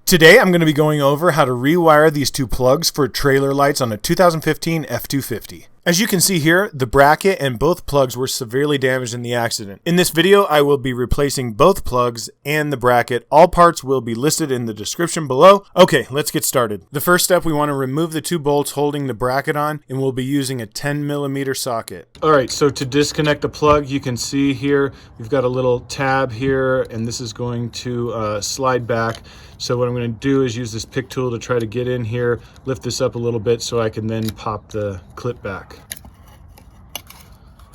Today I'm going to be going over how to rewire these two plugs for trailer lights on a 2015 F-250. As you can see here, the bracket and both plugs were severely damaged in the accident. In this video, I will be replacing both plugs and the bracket. All parts will be listed in the description below. Okay, let's get started. The first step, we want to remove the two bolts holding the bracket on, and we'll be using a 10mm socket. Alright, so to disconnect the plug, you can see here, we've got a little tab here, and this is going to slide back. So what I'm going to do is use this pick tool to try to get in here, lift this up a little bit so I can then pop the clip back.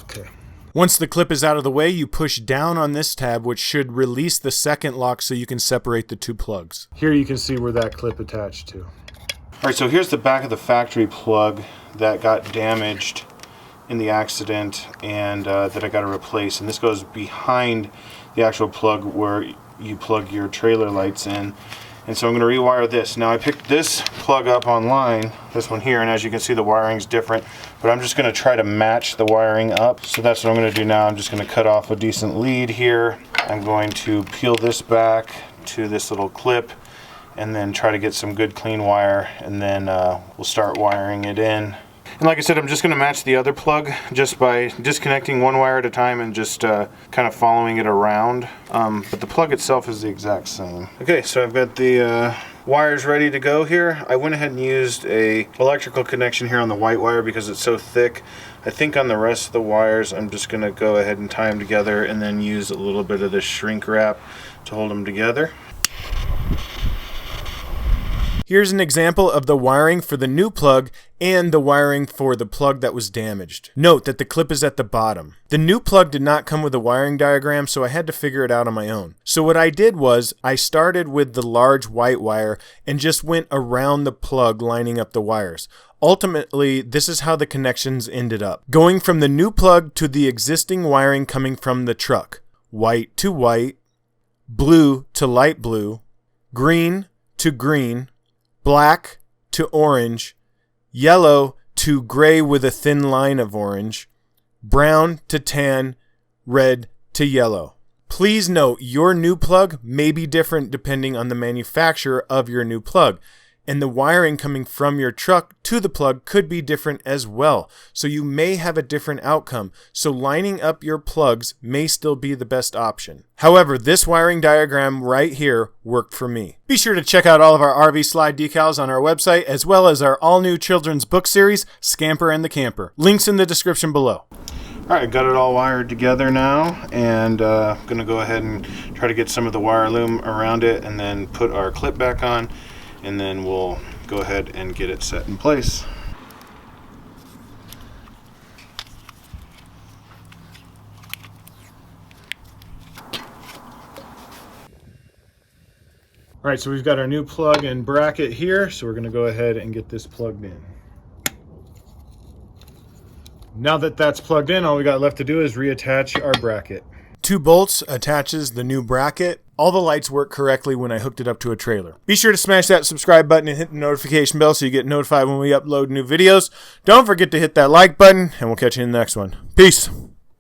Okay. Once the clip is out of the way, you push down on this tab, which should release the second lock so you can separate the two plugs. Here you can see where that clip attached to. Alright, so here's the back of the factory plug that got damaged in the accident and that I got to replace. And this goes behind the actual plug where you plug your trailer lights in. And so I'm going to rewire this. Now I picked this plug up online, this one here, and as you can see the wiring's different, but I'm just going to try to match the wiring up. So that's what I'm going to do now. I'm just going to cut off a decent lead here. I'm going to peel this back to this little clip and then try to get some good clean wire, and then we'll start wiring it in. And like I said, I'm just going to match the other plug just by disconnecting one wire at a time and just kind of following it around. But the plug itself is the exact same. Okay, so I've got the wires ready to go here. I went ahead and used a electrical connection here on the white wire because it's so thick. I think on the rest of the wires, I'm just going to go ahead and tie them together and then use a little bit of this shrink wrap to hold them together. Here's an example of the wiring for the new plug and the wiring for the plug that was damaged. Note that the clip is at the bottom. The new plug did not come with a wiring diagram, so I had to figure it out on my own. So what I did was I started with the large white wire and just went around the plug lining up the wires. Ultimately, this is how the connections ended up. Going from the new plug to the existing wiring coming from the truck. White to white, blue to light blue, green to green, black to orange, yellow to gray with a thin line of orange, brown to tan, red to yellow. Please note your new plug may be different depending on the manufacturer of your new plug, and the wiring coming from your truck to the plug could be different as well, so you may have a different outcome, so lining up your plugs may still be the best option. However, this wiring diagram right here worked for me. Be sure to check out all of our RV slide decals on our website, as well as our all-new children's book series, Scamper and the Camper. Links in the description below. Alright, got it all wired together now, and I'm going to go ahead and try to get some of the wire loom around it and then put our clip back on, and then we'll go ahead and get it set in place. Alright, so we've got our new plug and bracket here, so we're going to go ahead and get this plugged in. Now that that's plugged in, all we got left to do is reattach our bracket. 2 bolts attaches the new bracket. All the lights work correctly when I hooked it up to a trailer. Be sure to smash that subscribe button and hit the notification bell so you get notified when we upload new videos. Don't forget to hit that like button, and we'll catch you in the next one. Peace.